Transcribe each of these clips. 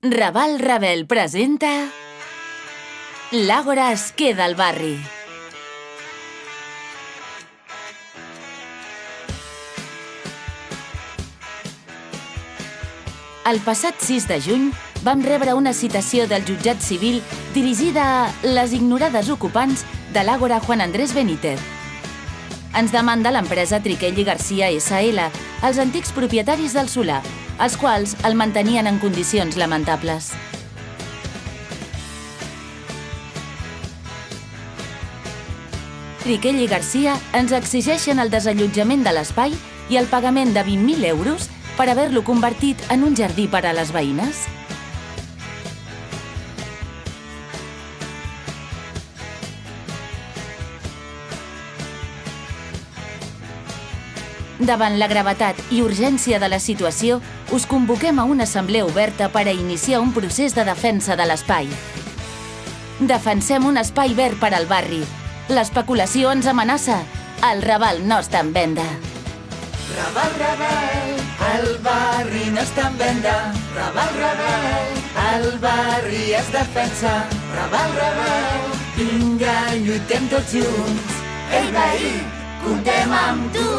Raval Ravel presenta L'Àgora es queda al barri. El passat 6 de juny vam rebre una citació del jutjat civil dirigida a les ignorades ocupants de l'Àgora Juan Andrés Benítez. Ens demanda l'empresa Triquell i Garcia S.L., els antics propietaris del solar, els quals el mantenien en condicions lamentables. Triquell i Garcia ens exigeixen el desallotjament de l'espai i el pagament de 20.000 euros per haver-lo convertit en un jardí per a les veïnes. Davant la gravetat i urgència de la situació, us convoquem a una assemblea oberta per a iniciar un procés de defensa de l'espai. Defensem un espai verd per al barri. L'especulació ens amenaça. El Raval no està en venda. Raval, Raval, el barri no està en venda. Raval, Raval, el barri es defensa. Raval, Raval, vinga, lluitem tots junts. Ei, veí, comptem amb tu.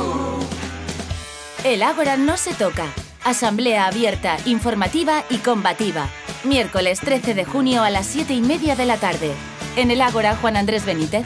El Ágora no se toca. Asamblea abierta, informativa y combativa. Miércoles 13 de junio a las 7:30 de la tarde. En el Ágora Juan Andrés Benítez.